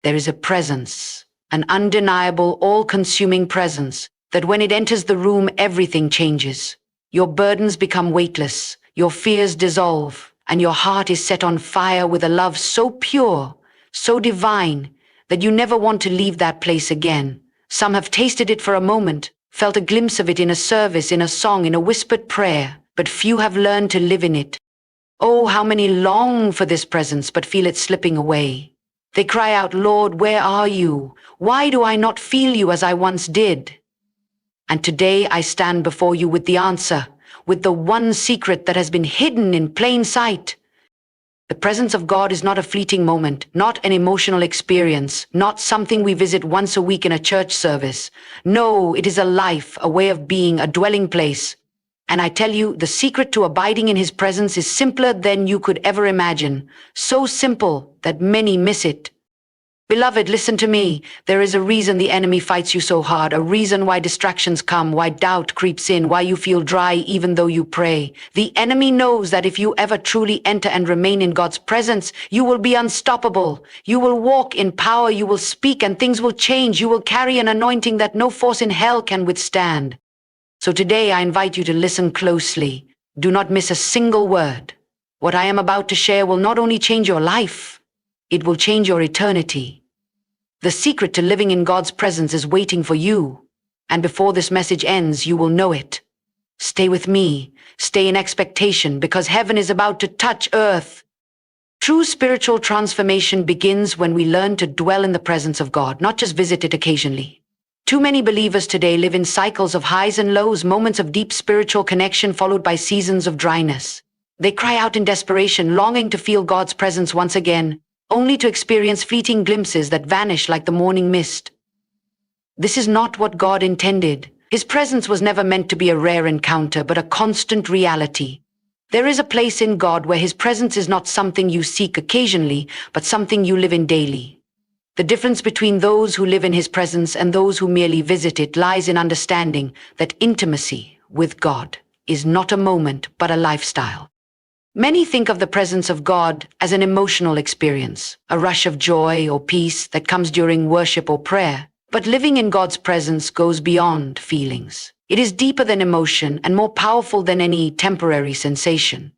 There is a presence, an undeniable, all-consuming presence, that when it enters the room, everything changes. Your burdens become weightless, your fears dissolve, and your heart is set on fire with a love so pure, so divine, that you never want to leave that place again. Some have tasted it for a moment, felt a glimpse of it in a service, in a song, in a whispered prayer, but few have learned to live in it. Oh, how many long for this presence but feel it slipping away. They cry out, "Lord, where are you? Why do I not feel you as I once did?" And today I stand before you with the answer, with the one secret that has been hidden in plain sight. The presence of God is not a fleeting moment, not an emotional experience, not something we visit once a week in a church service. No, it is a life, a way of being, a dwelling place. And I tell you, the secret to abiding in His presence is simpler than you could ever imagine, so simple that many miss it. Beloved, listen to me. There is a reason the enemy fights you so hard, a reason why distractions come, why doubt creeps in, why you feel dry even though you pray. The enemy knows that if you ever truly enter and remain in God's presence, you will be unstoppable. You will walk in power, you will speak, and things will change. You will carry an anointing that no force in hell can withstand. So today I invite you to listen closely. Do not miss a single word. What I am about to share will not only change your life, it will change your eternity. The secret to living in God's presence is waiting for you, and before this message ends, you will know it. Stay with me, stay in expectation, because heaven is about to touch earth. True spiritual transformation begins when we learn to dwell in the presence of God, not just visit it occasionally. Too many believers today live in cycles of highs and lows, moments of deep spiritual connection followed by seasons of dryness. They cry out in desperation, longing to feel God's presence once again, only to experience fleeting glimpses that vanish like the morning mist. This is not what God intended. His presence was never meant to be a rare encounter, but a constant reality. There is a place in God where His presence is not something you seek occasionally, but something you live in daily. The difference between those who live in His presence and those who merely visit it lies in understanding that intimacy with God is not a moment, but a lifestyle. Many think of the presence of God as an emotional experience, a rush of joy or peace that comes during worship or prayer. But living in God's presence goes beyond feelings. It is deeper than emotion and more powerful than any temporary sensation.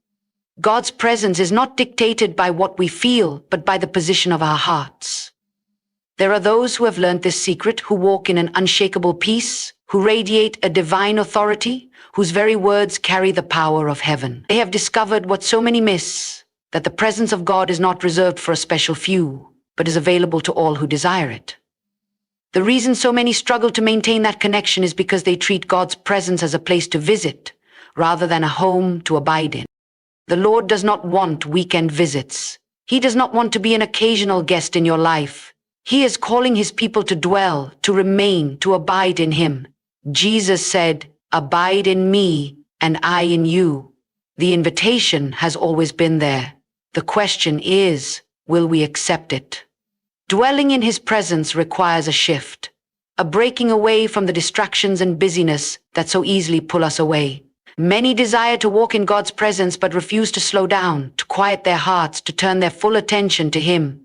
God's presence is not dictated by what we feel, but by the position of our hearts. There are those who have learned this secret, who walk in an unshakable peace, who radiate a divine authority, whose very words carry the power of heaven. They have discovered what so many miss, that the presence of God is not reserved for a special few, but is available to all who desire it. The reason so many struggle to maintain that connection is because they treat God's presence as a place to visit, rather than a home to abide in. The Lord does not want weekend visits. He does not want to be an occasional guest in your life. He is calling His people to dwell, to remain, to abide in Him. Jesus said, "Abide in me, and I in you." The invitation has always been there. The question is, will we accept it? Dwelling in His presence requires a shift, a breaking away from the distractions and busyness that so easily pull us away. Many desire to walk in God's presence but refuse to slow down, to quiet their hearts, to turn their full attention to Him.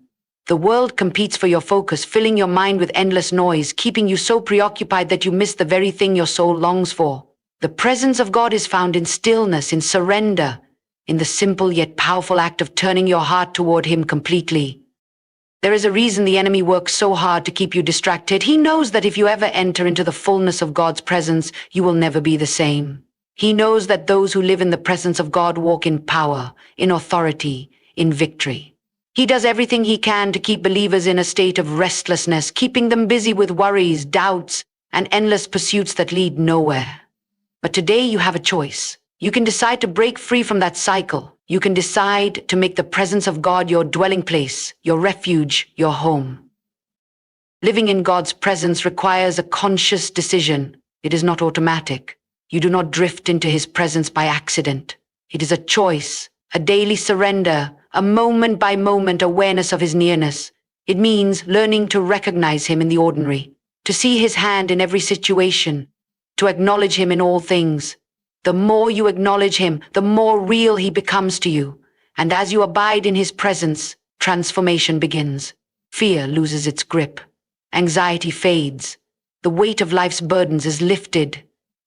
The world competes for your focus, filling your mind with endless noise, keeping you so preoccupied that you miss the very thing your soul longs for. The presence of God is found in stillness, in surrender, in the simple yet powerful act of turning your heart toward Him completely. There is a reason the enemy works so hard to keep you distracted. He knows that if you ever enter into the fullness of God's presence, you will never be the same. He knows that those who live in the presence of God walk in power, in authority, in victory. He does everything he can to keep believers in a state of restlessness, keeping them busy with worries, doubts, and endless pursuits that lead nowhere. But today you have a choice. You can decide to break free from that cycle. You can decide to make the presence of God your dwelling place, your refuge, your home. Living in God's presence requires a conscious decision. It is not automatic. You do not drift into His presence by accident. It is a choice, a daily surrender, a moment-by-moment awareness of His nearness. It means learning to recognize Him in the ordinary, to see His hand in every situation, to acknowledge Him in all things. The more you acknowledge Him, the more real He becomes to you. And as you abide in His presence, transformation begins. Fear loses its grip. Anxiety fades. The weight of life's burdens is lifted.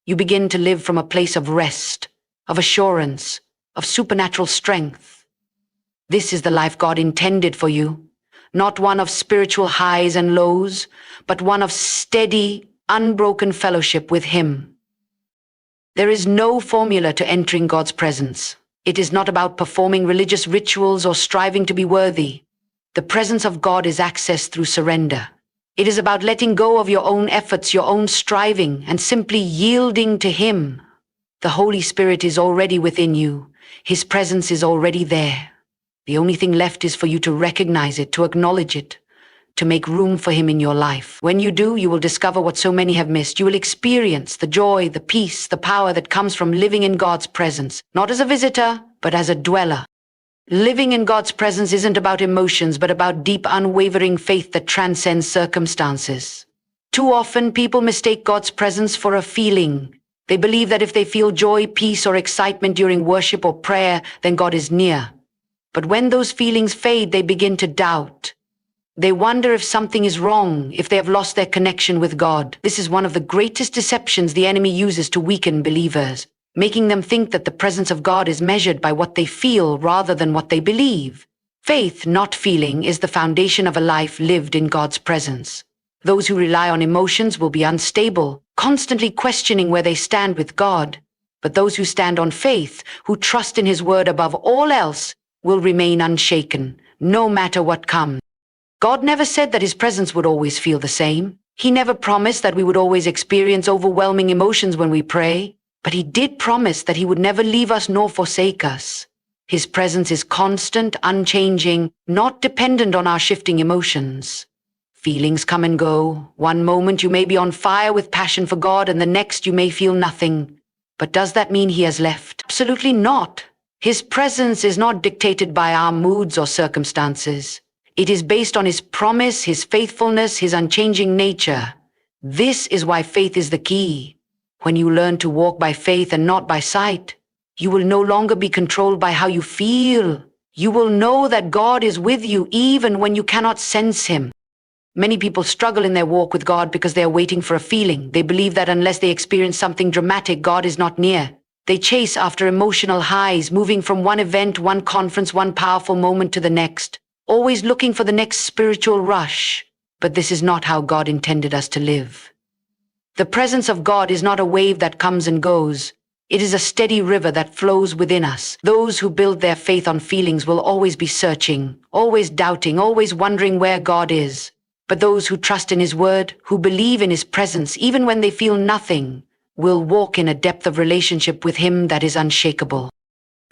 You begin to live from a place of rest, of assurance, of supernatural strength. This is the life God intended for you. Not one of spiritual highs and lows, but one of steady, unbroken fellowship with Him. There is no formula to entering God's presence. It is not about performing religious rituals or striving to be worthy. The presence of God is accessed through surrender. It is about letting go of your own efforts, your own striving, and simply yielding to Him. The Holy Spirit is already within you. His presence is already there. The only thing left is for you to recognize it, to acknowledge it, to make room for Him in your life. When you do, you will discover what so many have missed. You will experience the joy, the peace, the power that comes from living in God's presence, not as a visitor, but as a dweller. Living in God's presence isn't about emotions, but about deep, unwavering faith that transcends circumstances. Too often, people mistake God's presence for a feeling. They believe that if they feel joy, peace, or excitement during worship or prayer, then God is near. But when those feelings fade, they begin to doubt. They wonder if something is wrong, if they have lost their connection with God. This is one of the greatest deceptions the enemy uses to weaken believers, making them think that the presence of God is measured by what they feel rather than what they believe. Faith, not feeling, is the foundation of a life lived in God's presence. Those who rely on emotions will be unstable, constantly questioning where they stand with God. But those who stand on faith, who trust in His word above all else, will remain unshaken, no matter what comes. God never said that His presence would always feel the same. He never promised that we would always experience overwhelming emotions when we pray. But He did promise that He would never leave us nor forsake us. His presence is constant, unchanging, not dependent on our shifting emotions. Feelings come and go. One moment you may be on fire with passion for God, and the next you may feel nothing. But does that mean He has left? Absolutely not. His presence is not dictated by our moods or circumstances. It is based on His promise, His faithfulness, His unchanging nature. This is why faith is the key. When you learn to walk by faith and not by sight, you will no longer be controlled by how you feel. You will know that God is with you even when you cannot sense Him. Many people struggle in their walk with God because they are waiting for a feeling. They believe that unless they experience something dramatic, God is not near. They chase after emotional highs, moving from one event, one conference, one powerful moment to the next, always looking for the next spiritual rush. But this is not how God intended us to live. The presence of God is not a wave that comes and goes. It is a steady river that flows within us. Those who build their faith on feelings will always be searching, always doubting, always wondering where God is. But those who trust in His word, who believe in His presence, even when they feel nothing, will walk in a depth of relationship with Him that is unshakable.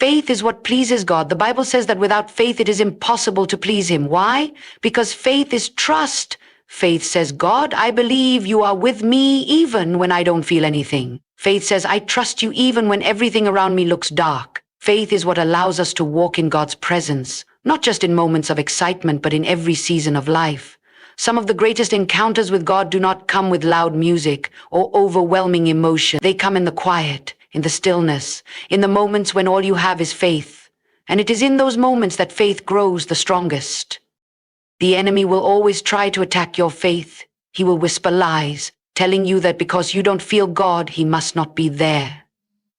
Faith is what pleases God. The Bible says that without faith it is impossible to please Him. Why? Because faith is trust. Faith says, God, I believe You are with me even when I don't feel anything. Faith says, I trust You even when everything around me looks dark. Faith is what allows us to walk in God's presence, not just in moments of excitement, but in every season of life. Some of the greatest encounters with God do not come with loud music or overwhelming emotion. They come in the quiet, in the stillness, in the moments when all you have is faith. And it is in those moments that faith grows the strongest. The enemy will always try to attack your faith. He will whisper lies, telling you that because you don't feel God, He must not be there.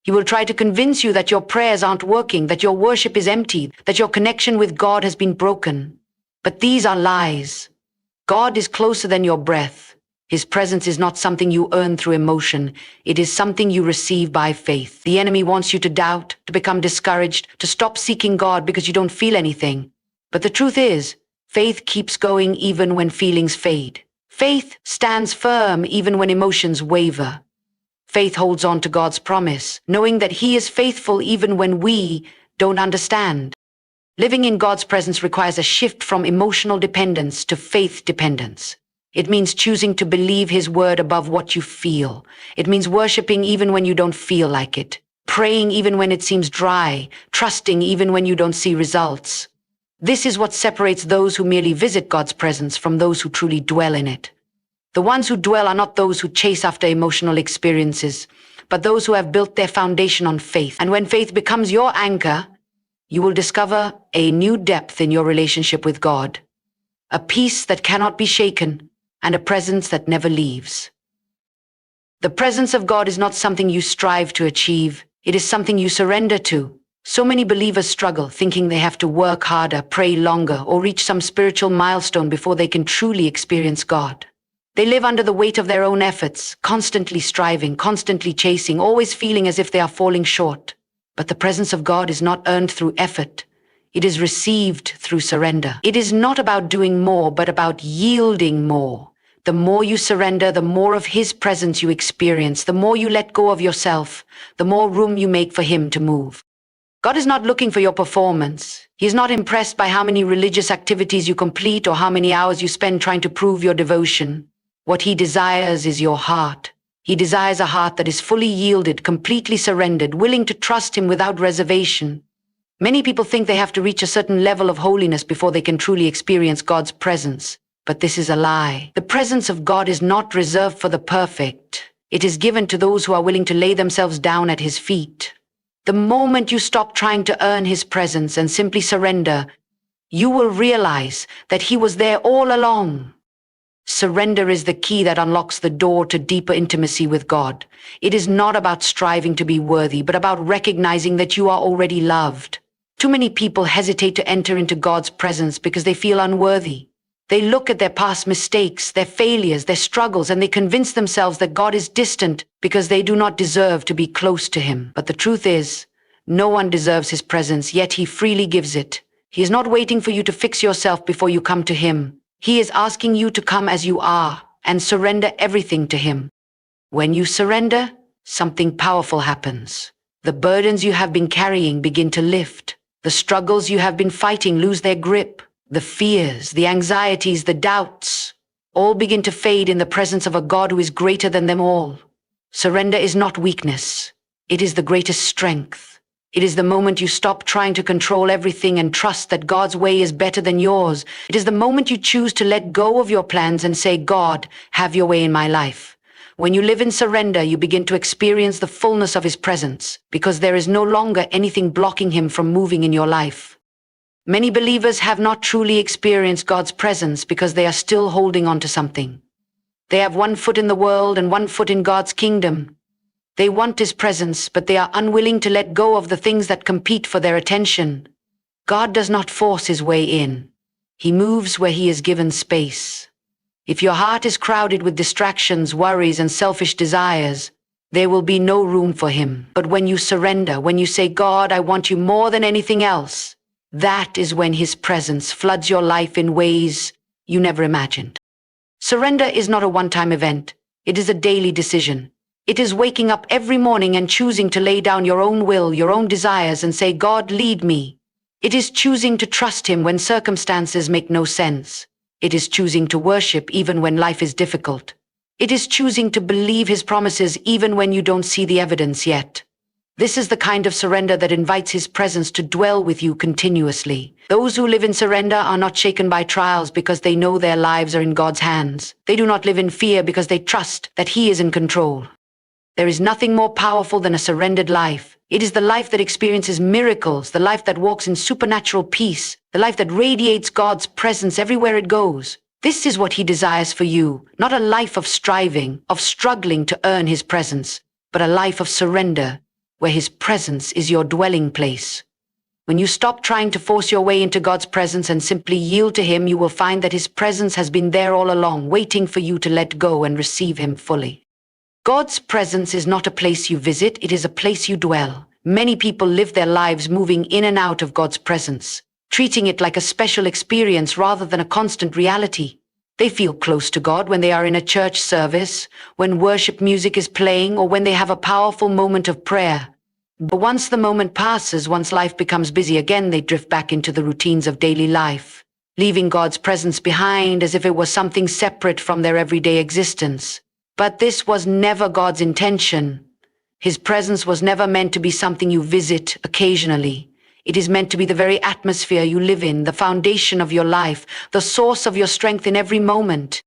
He will try to convince you that your prayers aren't working, that your worship is empty, that your connection with God has been broken. But these are lies. God is closer than your breath. His presence is not something you earn through emotion. It is something you receive by faith. The enemy wants you to doubt, to become discouraged, to stop seeking God because you don't feel anything. But the truth is, faith keeps going even when feelings fade. Faith stands firm even when emotions waver. Faith holds on to God's promise, knowing that He is faithful even when we don't understand. Living in God's presence requires a shift from emotional dependence to faith dependence. It means choosing to believe His word above what you feel. It means worshiping even when you don't feel like it, praying even when it seems dry, trusting even when you don't see results. This is what separates those who merely visit God's presence from those who truly dwell in it. The ones who dwell are not those who chase after emotional experiences, but those who have built their foundation on faith. And when faith becomes your anchor, you will discover a new depth in your relationship with God. a peace that cannot be shaken, and a presence that never leaves. The presence of God is not something you strive to achieve, it is something you surrender to. So many believers struggle, thinking they have to work harder, pray longer, or reach some spiritual milestone before they can truly experience God. They live under the weight of their own efforts, constantly striving, constantly chasing, always feeling as if they are falling short. But the presence of God is not earned through effort. It is received through surrender. It is not about doing more, but about yielding more. The more you surrender, the more of His presence you experience. The more you let go of yourself, the more room you make for Him to move. God is not looking for your performance. He is not impressed by how many religious activities you complete or how many hours you spend trying to prove your devotion. What He desires is your heart. He desires a heart that is fully yielded, completely surrendered, willing to trust Him without reservation. Many people think they have to reach a certain level of holiness before they can truly experience God's presence. But this is a lie. The presence of God is not reserved for the perfect. It is given to those who are willing to lay themselves down at His feet. The moment you stop trying to earn His presence and simply surrender, you will realize that He was there all along. Surrender is the key that unlocks the door to deeper intimacy with God. It is not about striving to be worthy, but about recognizing that you are already loved. Too many people hesitate to enter into God's presence because they feel unworthy. They look at their past mistakes, their failures, their struggles, and they convince themselves that God is distant because they do not deserve to be close to Him. But the truth is, no one deserves His presence, yet He freely gives it. He is not waiting for you to fix yourself before you come to Him. He is asking you to come as you are and surrender everything to Him. When you surrender, something powerful happens. The burdens you have been carrying begin to lift. The struggles you have been fighting lose their grip. The fears, the anxieties, the doubts, all begin to fade in the presence of a God who is greater than them all. Surrender is not weakness. It is the greatest strength. It is the moment you stop trying to control everything and trust that God's way is better than yours. It is the moment you choose to let go of your plans and say, God, have your way in my life. When you live in surrender, you begin to experience the fullness of His presence, because there is no longer anything blocking Him from moving in your life. Many believers have not truly experienced God's presence because they are still holding on to something. They have one foot in the world and one foot in God's kingdom. They want His presence, but they are unwilling to let go of the things that compete for their attention. God does not force His way in. He moves where He is given space. If your heart is crowded with distractions, worries, and selfish desires, there will be no room for Him. But when you surrender, when you say, God, I want you more than anything else, that is when His presence floods your life in ways you never imagined. Surrender is not a one-time event. It is a daily decision. It is waking up every morning and choosing to lay down your own will, your own desires, and say, God, lead me. It is choosing to trust Him when circumstances make no sense. It is choosing to worship even when life is difficult. It is choosing to believe His promises even when you don't see the evidence yet. This is the kind of surrender that invites His presence to dwell with you continuously. Those who live in surrender are not shaken by trials because they know their lives are in God's hands. They do not live in fear because they trust that He is in control. There is nothing more powerful than a surrendered life. It is the life that experiences miracles, the life that walks in supernatural peace, the life that radiates God's presence everywhere it goes. This is what He desires for you, not a life of striving, of struggling to earn His presence, but a life of surrender, where His presence is your dwelling place. When you stop trying to force your way into God's presence and simply yield to Him, you will find that His presence has been there all along, waiting for you to let go and receive Him fully. God's presence is not a place you visit, it is a place you dwell. Many people live their lives moving in and out of God's presence, treating it like a special experience rather than a constant reality. They feel close to God when they are in a church service, when worship music is playing, or when they have a powerful moment of prayer. But once the moment passes, once life becomes busy again, they drift back into the routines of daily life, leaving God's presence behind as if it was something separate from their everyday existence. But this was never God's intention. His presence was never meant to be something you visit occasionally. It is meant to be the very atmosphere you live in, the foundation of your life, the source of your strength in every moment.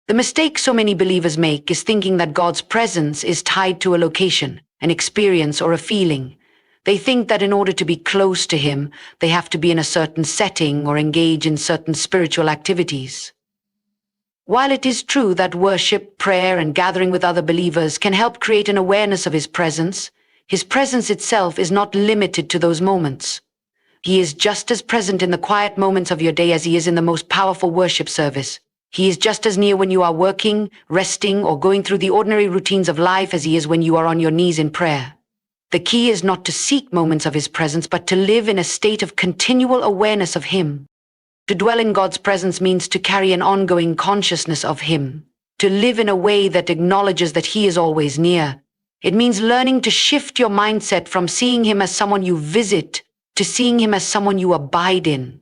The mistake so many believers make is thinking that God's presence is tied to a location, an experience, or a feeling. They think that in order to be close to him, they have to be in a certain setting or engage in certain spiritual activities. While it is true that worship, prayer, and gathering with other believers can help create an awareness of his presence itself is not limited to those moments. He is just as present in the quiet moments of your day as he is in the most powerful worship service. He is just as near when you are working, resting, or going through the ordinary routines of life as he is when you are on your knees in prayer. The key is not to seek moments of his presence, but to live in a state of continual awareness of him. To dwell in God's presence means to carry an ongoing consciousness of him, to live in a way that acknowledges that he is always near. It means learning to shift your mindset from seeing him as someone you visit to seeing him as someone you abide in.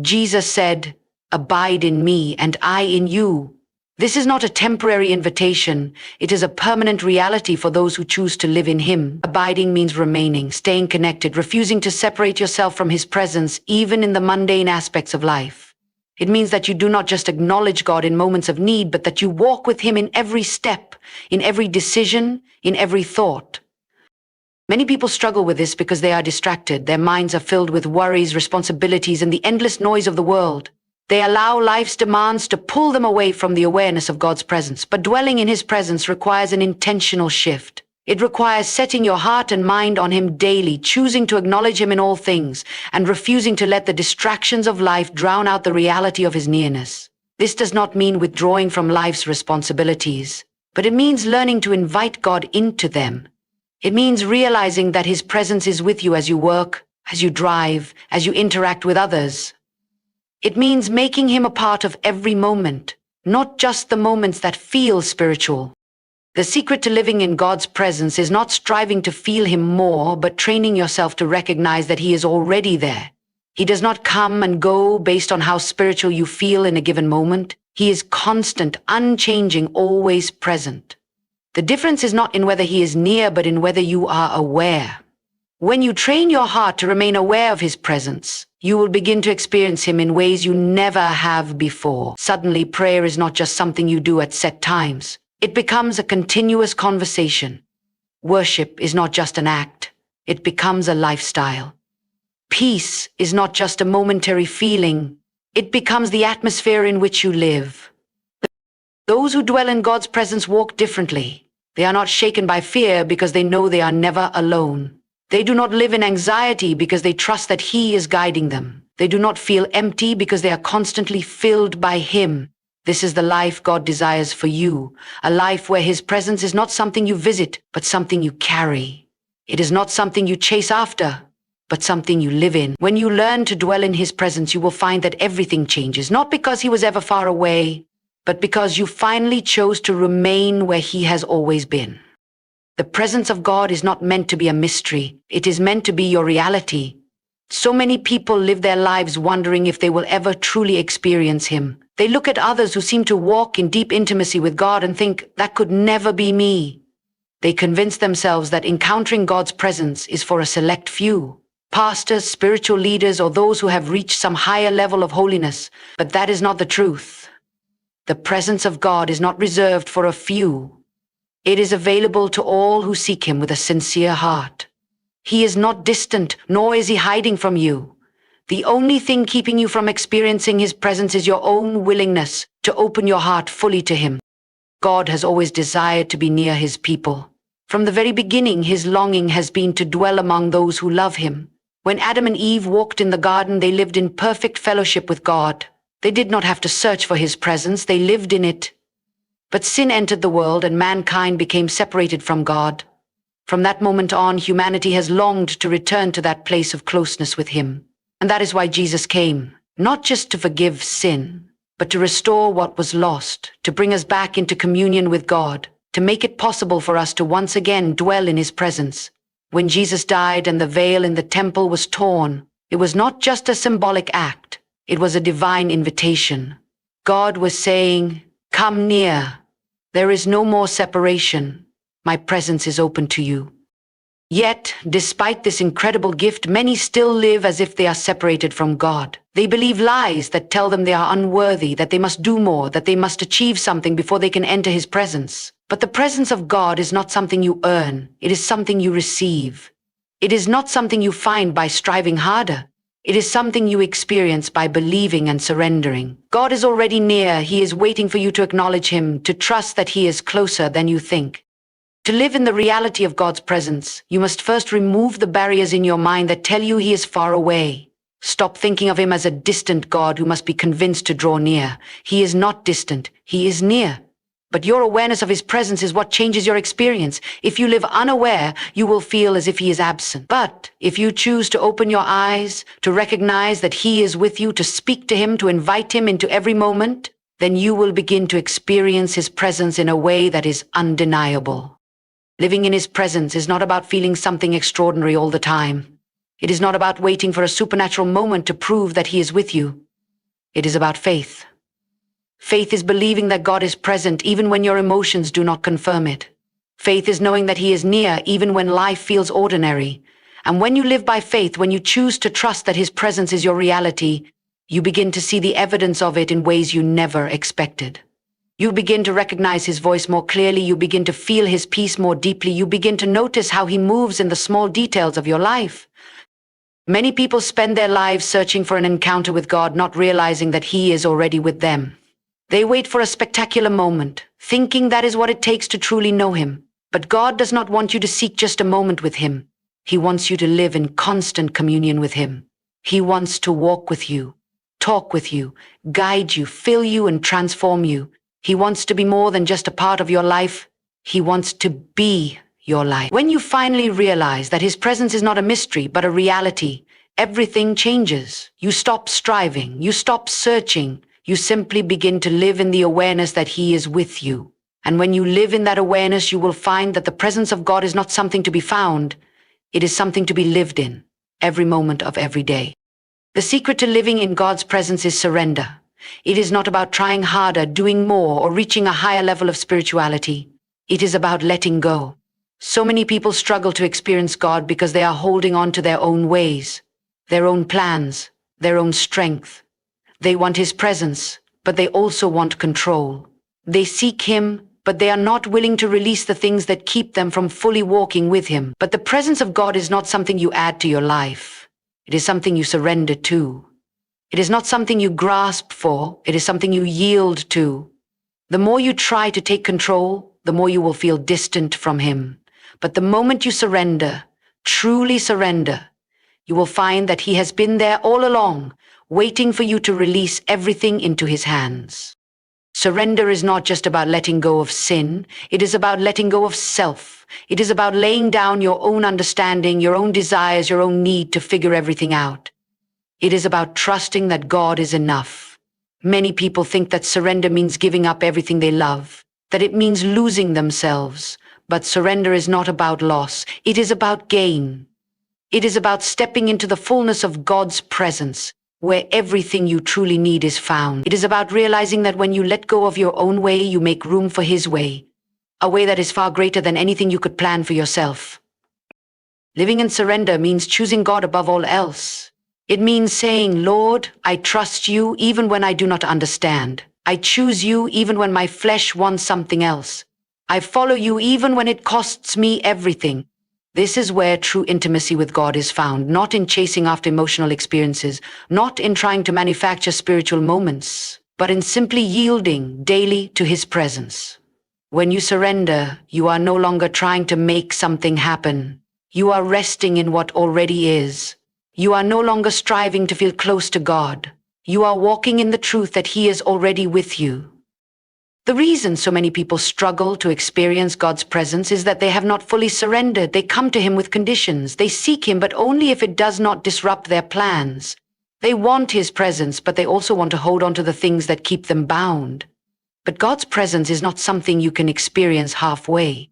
Jesus said, "Abide in me and I in you." This is not a temporary invitation. It is a permanent reality for those who choose to live in him. Abiding means remaining, staying connected, refusing to separate yourself from his presence, even in the mundane aspects of life. It means that you do not just acknowledge God in moments of need, but that you walk with him in every step, in every decision, in every thought. Many people struggle with this because they are distracted. Their minds are filled with worries, responsibilities, and the endless noise of the world. They allow life's demands to pull them away from the awareness of God's presence. But dwelling in his presence requires an intentional shift. It requires setting your heart and mind on him daily, choosing to acknowledge him in all things, and refusing to let the distractions of life drown out the reality of his nearness. This does not mean withdrawing from life's responsibilities, but it means learning to invite God into them. It means realizing that his presence is with you as you work, as you drive, as you interact with others. It means making him a part of every moment, not just the moments that feel spiritual. The secret to living in God's presence is not striving to feel him more, but training yourself to recognize that he is already there. He does not come and go based on how spiritual you feel in a given moment. He is constant, unchanging, always present. The difference is not in whether he is near, but in whether you are aware. When you train your heart to remain aware of his presence, you will begin to experience him in ways you never have before. Suddenly, prayer is not just something you do at set times. It becomes a continuous conversation. Worship is not just an act. It becomes a lifestyle. Peace is not just a momentary feeling. It becomes the atmosphere in which you live. Those who dwell in God's presence walk differently. They are not shaken by fear because they know they are never alone. They do not live in anxiety because they trust that he is guiding them. They do not feel empty because they are constantly filled by him. This is the life God desires for you, a life where his presence is not something you visit, but something you carry. It is not something you chase after, but something you live in. When you learn to dwell in his presence, you will find that everything changes, not because he was ever far away, but because you finally chose to remain where he has always been. The presence of God is not meant to be a mystery. It is meant to be your reality. So many people live their lives wondering if they will ever truly experience him. They look at others who seem to walk in deep intimacy with God and think, that could never be me. They convince themselves that encountering God's presence is for a select few. Pastors, spiritual leaders, or those who have reached some higher level of holiness. But that is not the truth. The presence of God is not reserved for a few. It is available to all who seek him with a sincere heart. He is not distant, nor is he hiding from you. The only thing keeping you from experiencing his presence is your own willingness to open your heart fully to him. God has always desired to be near his people. From the very beginning, his longing has been to dwell among those who love him. When Adam and Eve walked in the garden, they lived in perfect fellowship with God. They did not have to search for his presence, they lived in it. But sin entered the world and mankind became separated from God. From that moment on, humanity has longed to return to that place of closeness with him. And that is why Jesus came, not just to forgive sin, but to restore what was lost, to bring us back into communion with God, to make it possible for us to once again dwell in his presence. When Jesus died and the veil in the temple was torn, it was not just a symbolic act. It was a divine invitation. God was saying, "Come near. There is no more separation. My presence is open to you." Yet, despite this incredible gift, many still live as if they are separated from God. They believe lies that tell them they are unworthy, that they must do more, that they must achieve something before they can enter his presence. But the presence of God is not something you earn. It is something you receive. It is not something you find by striving harder. It is something you experience by believing and surrendering. God is already near. He is waiting for you to acknowledge Him, to trust that He is closer than you think. To live in the reality of God's presence, you must first remove the barriers in your mind that tell you He is far away. Stop thinking of Him as a distant God who must be convinced to draw near. He is not distant. He is near. But your awareness of His presence is what changes your experience. If you live unaware, you will feel as if He is absent. But if you choose to open your eyes, to recognize that He is with you, to speak to Him, to invite Him into every moment, then you will begin to experience His presence in a way that is undeniable. Living in His presence is not about feeling something extraordinary all the time. It is not about waiting for a supernatural moment to prove that He is with you. It is about faith. Faith is believing that God is present even when your emotions do not confirm it. Faith is knowing that He is near even when life feels ordinary. And when you live by faith, when you choose to trust that His presence is your reality, you begin to see the evidence of it in ways you never expected. You begin to recognize His voice more clearly. You begin to feel His peace more deeply. You begin to notice how He moves in the small details of your life. Many people spend their lives searching for an encounter with God, not realizing that He is already with them. They wait for a spectacular moment, thinking that is what it takes to truly know Him. But God does not want you to seek just a moment with Him. He wants you to live in constant communion with Him. He wants to walk with you, talk with you, guide you, fill you, and transform you. He wants to be more than just a part of your life. He wants to be your life. When you finally realize that His presence is not a mystery, but a reality, everything changes. You stop striving. You stop searching. You simply begin to live in the awareness that He is with you. And when you live in that awareness, you will find that the presence of God is not something to be found. It is something to be lived in every moment of every day. The secret to living in God's presence is surrender. It is not about trying harder, doing more, or reaching a higher level of spirituality. It is about letting go. So many people struggle to experience God because they are holding on to their own ways, their own plans, their own strength. They want His presence, but they also want control. They seek Him, but they are not willing to release the things that keep them from fully walking with Him. But the presence of God is not something you add to your life. It is something you surrender to. It is not something you grasp for. It is something you yield to. The more you try to take control, the more you will feel distant from Him. But the moment you surrender, truly surrender, you will find that He has been there all along, waiting for you to release everything into His hands. Surrender is not just about letting go of sin. It is about letting go of self. It is about laying down your own understanding, your own desires, your own need to figure everything out. It is about trusting that God is enough. Many people think that surrender means giving up everything they love, that it means losing themselves. But surrender is not about loss. It is about gain. It is about stepping into the fullness of God's presence, where everything you truly need is found. It is about realizing that when you let go of your own way, you make room for His way, a way that is far greater than anything you could plan for yourself. Living in surrender means choosing God above all else. It means saying, Lord, I trust you even when I do not understand. I choose you even when my flesh wants something else. I follow you even when it costs me everything. This is where true intimacy with God is found, not in chasing after emotional experiences, not in trying to manufacture spiritual moments, but in simply yielding daily to His presence. When you surrender, you are no longer trying to make something happen. You are resting in what already is. You are no longer striving to feel close to God. You are walking in the truth that He is already with you. The reason so many people struggle to experience God's presence is that they have not fully surrendered. They come to Him with conditions. They seek Him, but only if it does not disrupt their plans. They want His presence, but they also want to hold on to the things that keep them bound. But God's presence is not something you can experience halfway.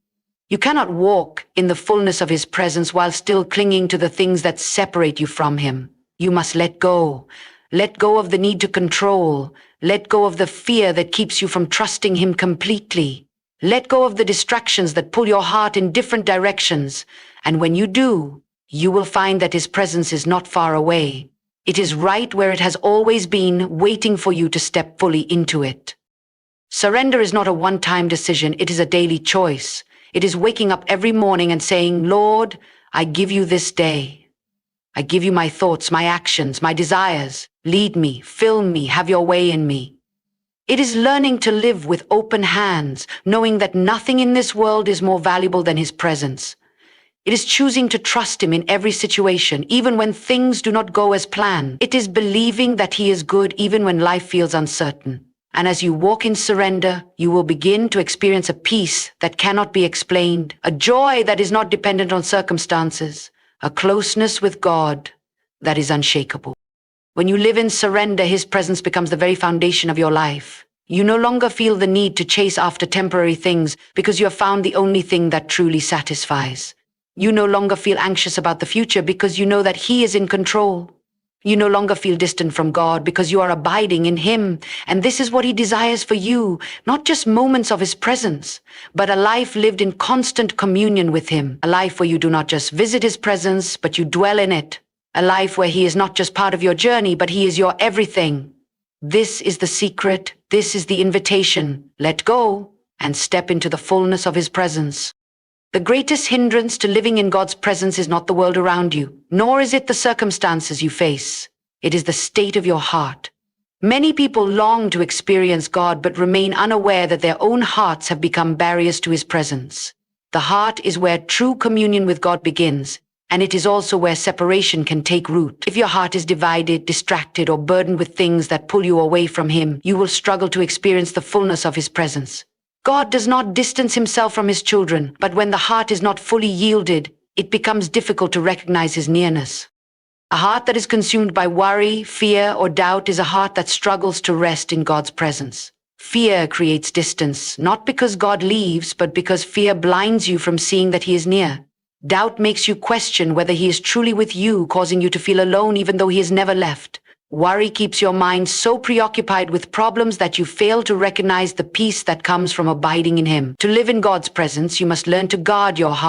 You cannot walk in the fullness of His presence while still clinging to the things that separate you from Him. You must let go. Let go of the need to control. Let go of the fear that keeps you from trusting Him completely. Let go of the distractions that pull your heart in different directions. And when you do, you will find that His presence is not far away. It is right where it has always been, waiting for you to step fully into it. Surrender is not a one-time decision. It is a daily choice. It is waking up every morning and saying, Lord, I give you this day. I give you my thoughts, my actions, my desires. Lead me, fill me, have your way in me. It is learning to live with open hands, knowing that nothing in this world is more valuable than His presence. It is choosing to trust Him in every situation, even when things do not go as planned. It is believing that He is good even when life feels uncertain. And as you walk in surrender, you will begin to experience a peace that cannot be explained, a joy that is not dependent on circumstances, a closeness with God that is unshakable. When you live in surrender, His presence becomes the very foundation of your life. You no longer feel the need to chase after temporary things because you have found the only thing that truly satisfies. You no longer feel anxious about the future because you know that He is in control. You no longer feel distant from God because you are abiding in Him. And this is what He desires for you, not just moments of His presence, but a life lived in constant communion with Him. A life where you do not just visit His presence, but you dwell in it. A life where He is not just part of your journey, but He is your everything. This is the secret. This is the invitation. Let go and step into the fullness of His presence. The greatest hindrance to living in God's presence is not the world around you, nor is it the circumstances you face. It is the state of your heart. Many people long to experience God but remain unaware that their own hearts have become barriers to His presence. The heart is where true communion with God begins, and it is also where separation can take root. If your heart is divided, distracted, or burdened with things that pull you away from Him, you will struggle to experience the fullness of His presence. God does not distance Himself from His children, but when the heart is not fully yielded, it becomes difficult to recognize His nearness. A heart that is consumed by worry, fear, or doubt is a heart that struggles to rest in God's presence. Fear creates distance, not because God leaves, but because fear blinds you from seeing that He is near. Doubt makes you question whether He is truly with you, causing you to feel alone even though He has never left. Worry keeps your mind so preoccupied with problems that you fail to recognize the peace that comes from abiding in Him. To live in God's presence, you must learn to guard your heart.